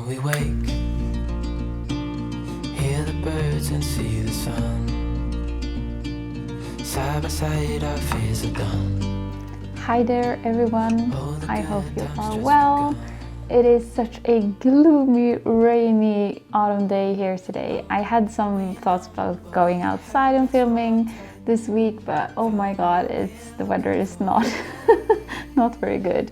we wake, hear the birds and see the sun. Side by side our fears are done. Hi there everyone, I hope you are well. It is such a gloomy, rainy autumn day here today. I had some thoughts about going outside and filming this week, but oh my god, the weather is not not very good.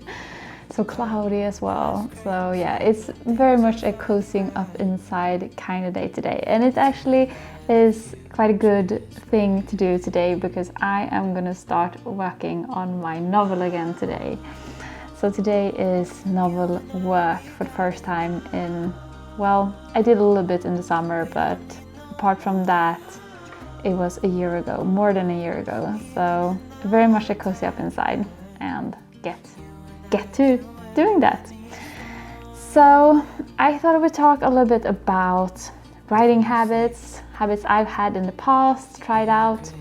So cloudy as well. So yeah, it's very much a cozying up inside kind of day today. And it actually is quite a good thing to do today because I am gonna start working on my novel again today. So today is novel work for the first time in, well, I did a little bit in the summer, but apart from that, it was a year ago, more than a year ago. So very much a cozy up inside and get to doing that. So I thought I would talk a little bit about writing habits I've had in the past, tried out,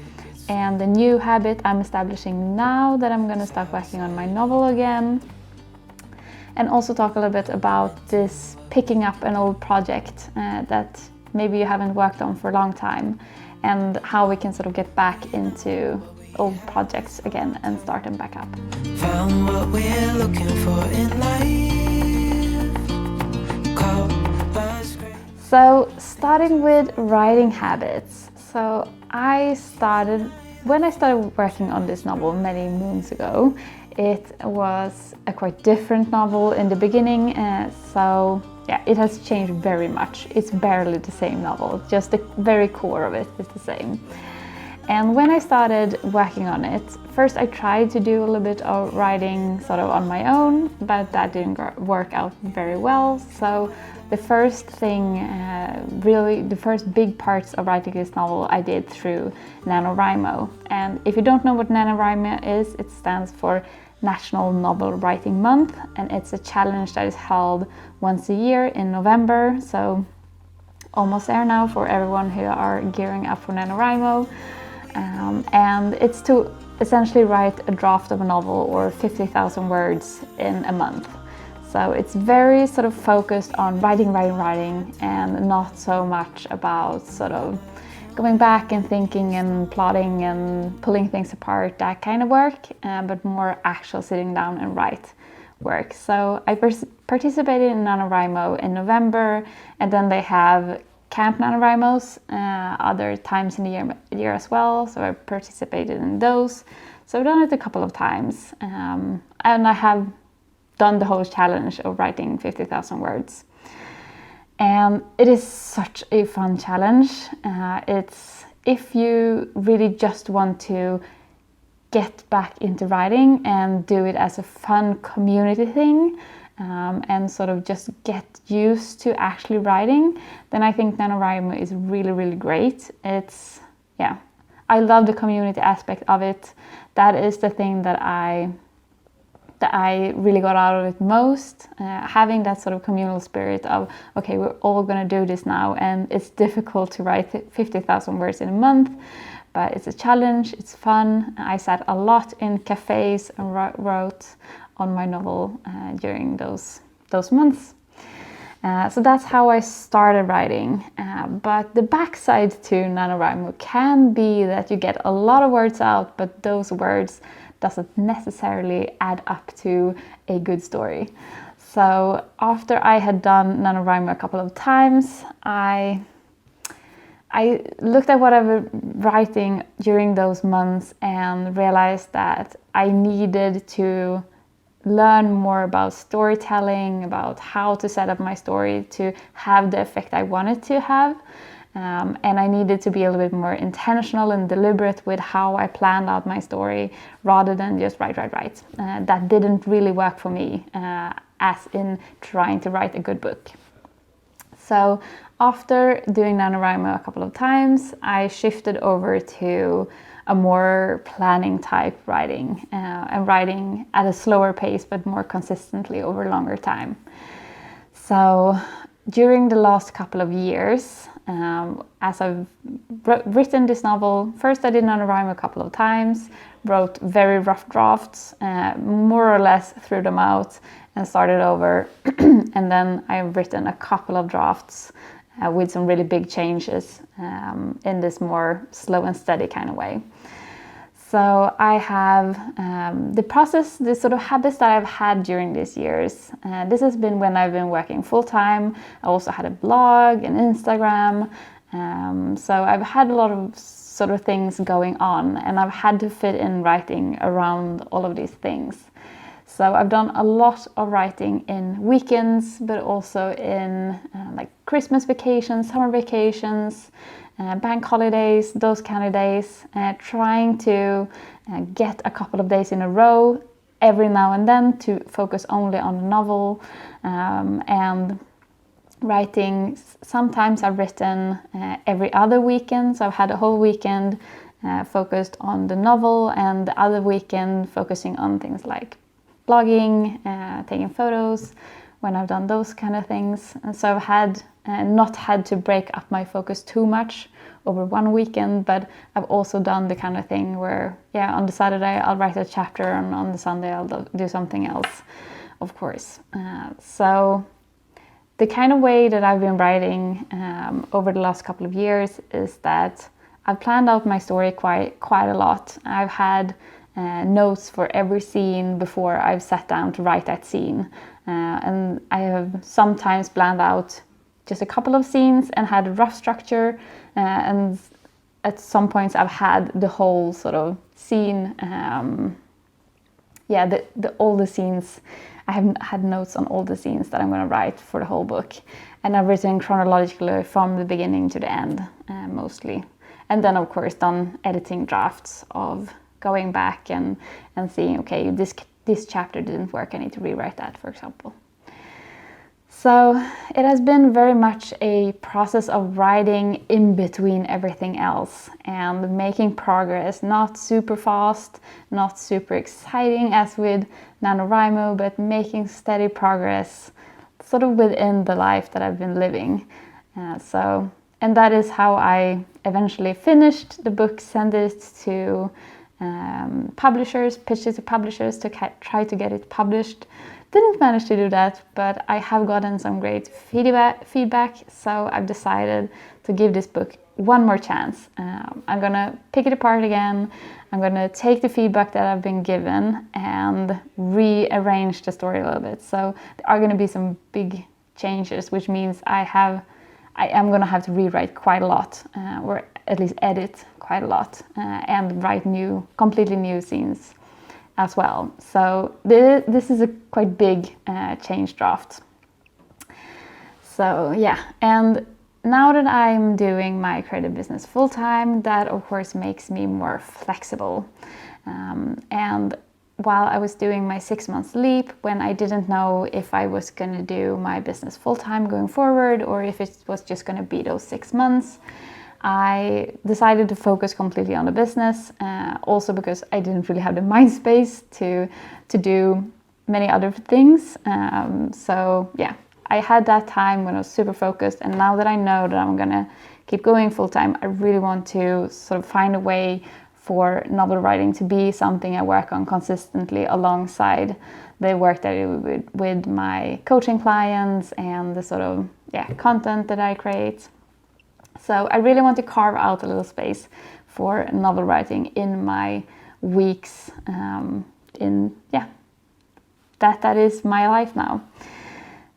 and the new habit I'm establishing now that I'm gonna start working on my novel again. And also talk a little bit about this picking up an old project that maybe you haven't worked on for a long time, and how we can sort of get back into old projects again and start them back up. Found what we're looking for in life. Call us great. So starting with writing habits. So when I started working on this novel many moons ago, it was a quite different novel in the beginning. So yeah, it has changed very much. It's barely the same novel, just the very core of it is the same. And when I started working on it, first I tried to do a little bit of writing sort of on my own, but that didn't work out very well. So the first thing, really the first big parts of writing this novel I did through NaNoWriMo. And if you don't know what NaNoWriMo is, it stands for National Novel Writing Month, and it's a challenge that is held once a year in November. So almost there now for everyone who are gearing up for NaNoWriMo. And it's to essentially write a draft of a novel or 50,000 words in a month. So it's very sort of focused on writing, and not so much about sort of going back and thinking and plotting and pulling things apart, that kind of work, but more actual sitting down and write work. So I participated in NaNoWriMo in November, and then they have Camp NaNoWriMos other times in the year as well, so I participated in those. So I've done it a couple of times, and I have done the whole challenge of writing 50,000 words. And it is such a fun challenge. It's if you really just want to get back into writing and do it as a fun community thing, and sort of just get used to actually writing, then I think NaNoWriMo is really, really great. I love the community aspect of it. That is the thing that I really got out of it most. Having that sort of communal spirit of, okay, we're all gonna do this now, and it's difficult to write 50,000 words in a month, but it's a challenge, it's fun. I sat a lot in cafes and wrote on my novel during those months. So that's how I started writing. But the backside to NaNoWriMo can be that you get a lot of words out, but those words doesn't necessarily add up to a good story. So after I had done NaNoWriMo a couple of times, I looked at what I was writing during those months and realized that I needed to learn more about storytelling, about how to set up my story to have the effect I wanted to have. And I needed to be a little bit more intentional and deliberate with how I planned out my story rather than just write. That didn't really work for me, as in trying to write a good book. So after doing NaNoWriMo a couple of times, I shifted over to a more planning type writing, and writing at a slower pace but more consistently over a longer time. So during the last couple of years, as I've written this novel. First I did NaNoWriMo a couple of times, wrote very rough drafts, more or less threw them out and started over. And then I've written a couple of drafts with some really big changes in this more slow and steady kind of way. So I have the process, the sort of habits that I've had during these years. This has been when I've been working full-time. I also had a blog and Instagram. So I've had a lot of sort of things going on, and I've had to fit in writing around all of these things. So I've done a lot of writing in weekends, but also in like Christmas vacations, summer vacations, bank holidays, those kind of days, trying to get a couple of days in a row every now and then to focus only on the novel, and writing. Sometimes I've written every other weekend, so I've had a whole weekend focused on the novel, and the other weekend focusing on things like blogging, taking photos when I've done those kind of things. And so I've had not had to break up my focus too much over one weekend, but I've also done the kind of thing where, yeah, on the Saturday I'll write a chapter, and on the Sunday I'll do something else, of course. So the kind of way that I've been writing over the last couple of years is that I've planned out my story quite a lot. I've had notes for every scene before I've sat down to write that scene. And I have sometimes planned out just a couple of scenes and had a rough structure, and at some points I've had the whole sort of scene, all the scenes. I have had notes on all the scenes that I'm going to write for the whole book, and I've written chronologically from the beginning to the end, mostly. And then of course done editing drafts of going back and seeing, okay, this chapter didn't work, I need to rewrite that, for example. So it has been very much a process of writing in between everything else and making progress, not super fast, not super exciting as with NaNoWriMo, but making steady progress sort of within the life that I've been living. And that is how I eventually finished the book, sent it to publishers, pitched it to publishers to try to get it published. Didn't manage to do that, but I have gotten some great feedback, so I've decided to give this book one more chance. I'm gonna pick it apart again. I'm gonna take the feedback that I've been given and rearrange the story a little bit. So there are gonna be some big changes, which means I am gonna have to rewrite quite a lot, or at least edit quite a lot, and write completely new scenes as well. So this is a quite big change draft. So yeah, and now that I'm doing my creative business full-time, that of course makes me more flexible. And while I was doing my 6-month leap, when I didn't know if I was going to do my business full-time going forward, or if it was just going to be those 6 months, I decided to focus completely on the business, also because I didn't really have the mind space to do many other things. So yeah, I had that time when I was super focused, and now that I know that I'm gonna keep going full-time, I really want to sort of find a way for novel writing to be something I work on consistently alongside the work that I do with my coaching clients and the sort of content that I create. So I really want to carve out a little space for novel writing in my weeks. That is my life now.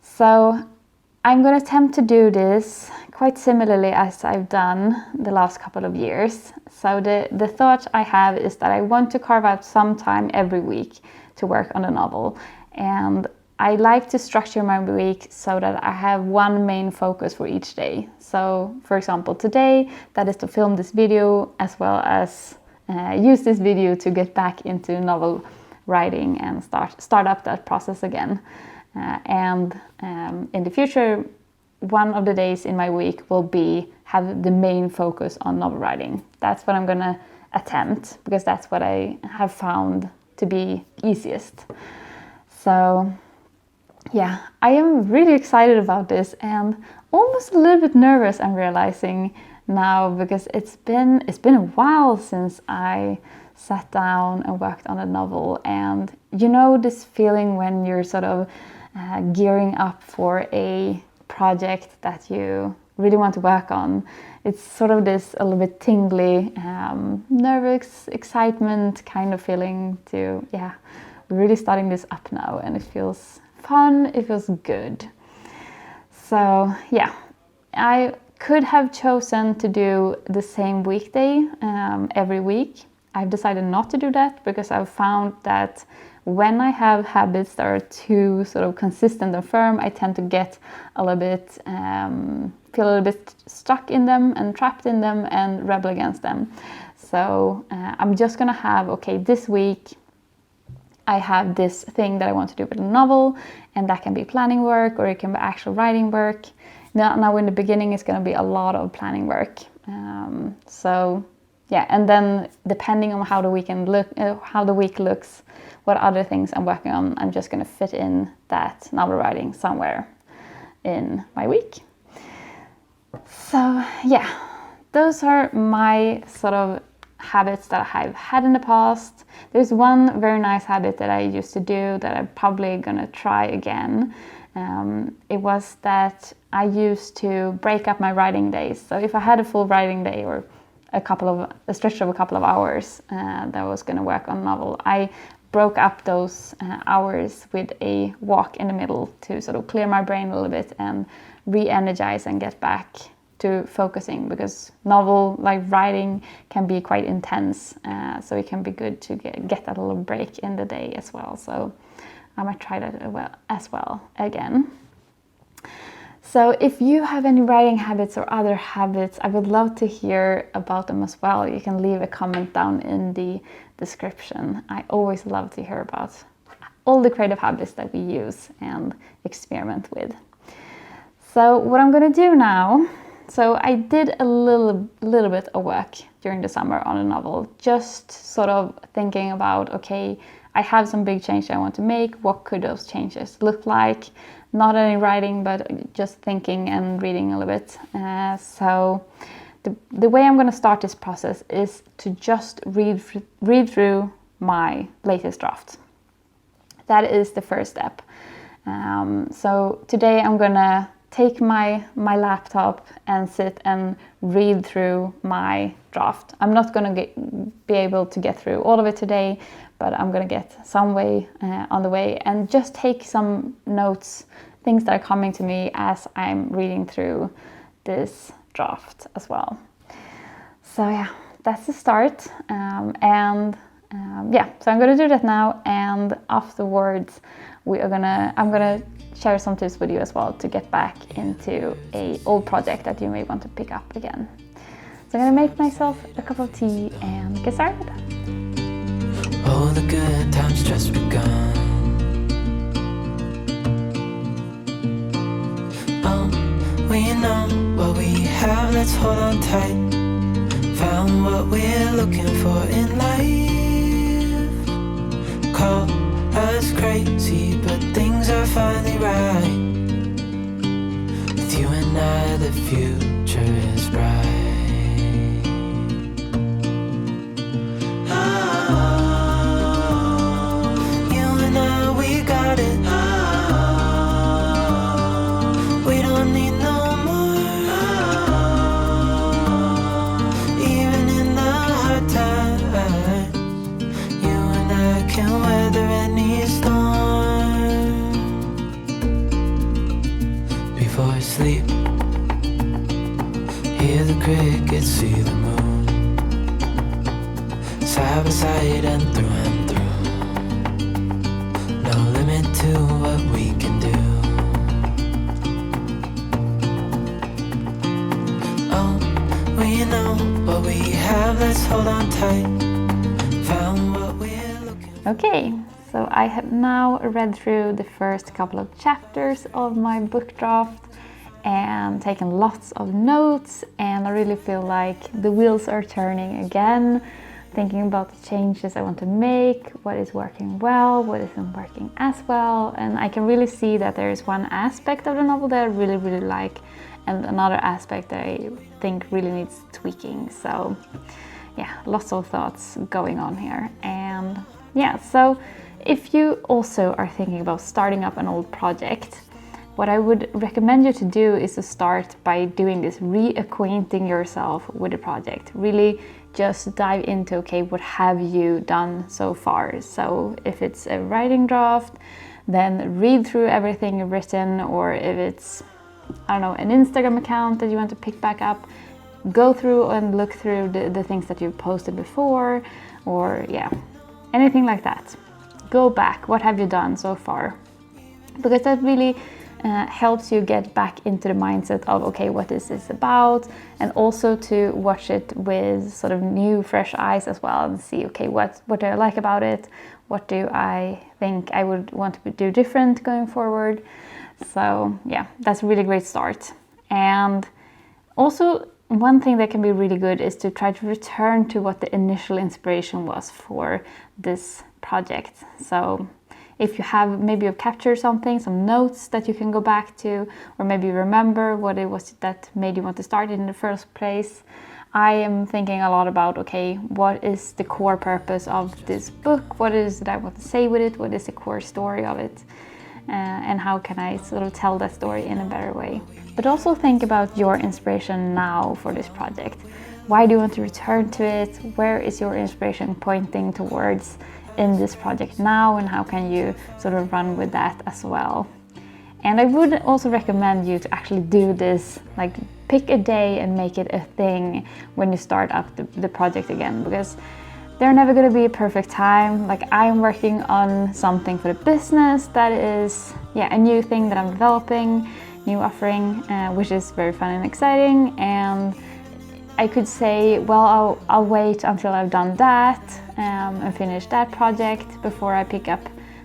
So I'm going to attempt to do this quite similarly as I've done the last couple of years. So the thought I have is that I want to carve out some time every week to work on a novel. And I like to structure my week so that I have one main focus for each day. So for example, today, that is to film this video as well as use this video to get back into novel writing and start up that process again. And in the future, one of the days in my week will have the main focus on novel writing. That's what I'm gonna attempt, because that's what I have found to be easiest. So yeah, I am really excited about this and almost a little bit nervous, I'm realizing now, because it's been a while since I sat down and worked on a novel. And you know this feeling when you're sort of gearing up for a project that you really want to work on. It's sort of this a little bit tingly, nervous, excitement kind of feeling to, yeah, we're really starting this up now, and it feels fun, it feels good. So yeah, I could have chosen to do the same weekday every week. I've decided not to do that because I've found that when I have habits that are too sort of consistent and firm, I tend to get a little bit, feel a little bit stuck in them and trapped in them and rebel against them. So I'm just gonna have, okay, this week I have this thing that I want to do with a novel, and that can be planning work or it can be actual writing work. Now in the beginning it's going to be a lot of planning work. So yeah, and then depending on how the week looks, what other things I'm working on, I'm just going to fit in that novel writing somewhere in my week. So yeah, those are my sort of habits that I've had in the past. There's one very nice habit that I used to do that I'm probably gonna try again. It was that I used to break up my writing days. So if I had a full writing day or a stretch of a couple of hours that I was gonna work on a novel, I broke up those hours with a walk in the middle to sort of clear my brain a little bit and re-energize and get back to focusing, because novel like writing can be quite intense, so it can be good to get that little break in the day as well. So I might try that as well again. So if you have any writing habits or other habits, I would love to hear about them as well. You can leave a comment down in the description. I always love to hear about all the creative habits that we use and experiment with. So what I'm going to do now, so I did a little bit of work during the summer on a novel, just sort of thinking about, okay, I have some big changes I want to make. What could those changes look like? Not any writing, but just thinking and reading a little bit. So the way I'm going to start this process is to just read through my latest draft. That is the first step. So today I'm going to take my laptop and sit and read through my draft. I'm not going to be able to get through all of it today, but I'm going to get some way on the way and just take some notes, things that are coming to me as I'm reading through this draft as well. So yeah, that's the start. Yeah, so I'm going to do that now, and afterwards I'm gonna share some tips with you as well to get back into a old project that you may want to pick up again. So I'm gonna make myself a cup of tea and get started. Oh, the good times just begun. We know what we have, let's hold on tight. Found what we're looking for in life. Call us crazy, but things are finally right. With you and I, the future is bright. Oh, you and I, we got it. Oh, we don't need no more. Oh, even in the hard times, you and I can weather any storm. Before I sleep, hear the crickets, see the moon, side by side and through. No limit to what we can do. Oh, we know what we have, let's hold on tight. Found what we're looking for. Okay, so I have now read through the first couple of chapters of my book draft and taken lots of notes, and I really feel like the wheels are turning again. thinking about the changes I want to make, what is working well, what isn't working as well. And I can really see that there is one aspect of the novel that I really, really like, and another aspect that I think really needs tweaking. So yeah, lots of thoughts going on here. And yeah, so if you also are thinking about starting up an old project, what I would recommend you to do is to start by doing this, reacquainting yourself with the project. Really just dive into, okay, what have you done so far? So if it's a writing draft, then read through everything you've written, or if it's, I don't know, an Instagram account that you want to pick back up, go through and look through the things that you've posted before, or yeah, anything like that. Go back, what have you done so far? Because that really helps you get back into the mindset of, okay, what is this about? And also to watch it with sort of new, fresh eyes as well, and see, okay, what do I like about it? What do I think I would want to do different going forward? So yeah, that's a really great start. And also, one thing that can be really good is to try to return to what the initial inspiration was for this project. So if you have, maybe you've captured something, some notes that you can go back to, or maybe you remember what it was that made you want to start in the first place. I am thinking a lot about, okay, what is the core purpose of this book? What is it I want to say with it? What is the core story of it? And how can I sort of tell that story in a better way? But also think about your inspiration now for this project. Why do you want to return to it? Where is your inspiration pointing towards in this project now, and how can you sort of run with that as well? And I would also recommend you to actually do this, like pick a day and make it a thing when you start up the project again, because they're never going to be a perfect time. Like, I'm working on something for the business that is, yeah, a new thing that I'm developing, new offering, which is very fun and exciting. And I could say, well, I'll wait until I've done that and finish that project before I pick up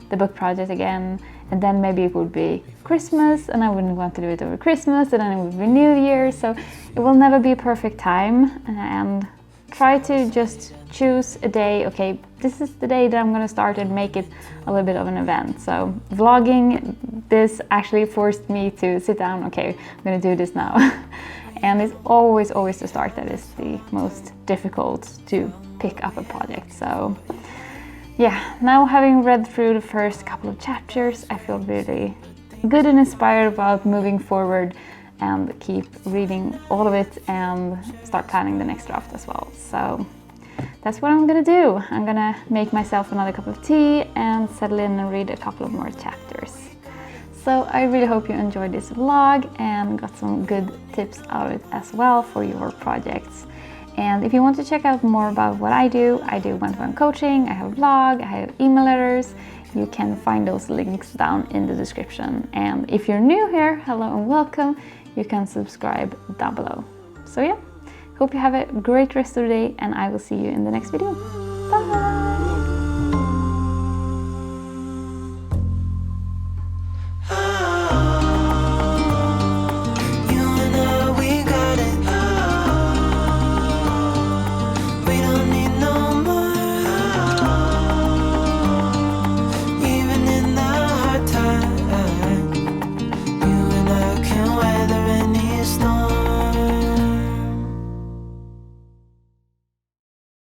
the book project again. And then maybe it would be Christmas, and I wouldn't want to do it over Christmas, and then it would be New Year. So it will never be a perfect time. And try to just choose a day. Okay, this is the day that I'm going to start, and make it a little bit of an event. So vlogging this actually forced me to sit down. Okay, I'm going to do this now. And it's always the start that is the most difficult to pick up a project. So yeah, now having read through the first couple of chapters, I feel really good and inspired about moving forward and keep reading all of it and start planning the next draft as well. So that's what I'm gonna do. I'm gonna make myself another cup of tea and settle in and read a couple of more chapters. So I really hope you enjoyed this vlog and got some good tips out of it as well for your projects. And if you want to check out more about what I do one-to-one coaching, I have a blog, I have email letters. You can find those links down in the description. And if you're new here, hello and welcome. You can subscribe down below. So yeah, hope you have a great rest of the day, and I will see you in the next video.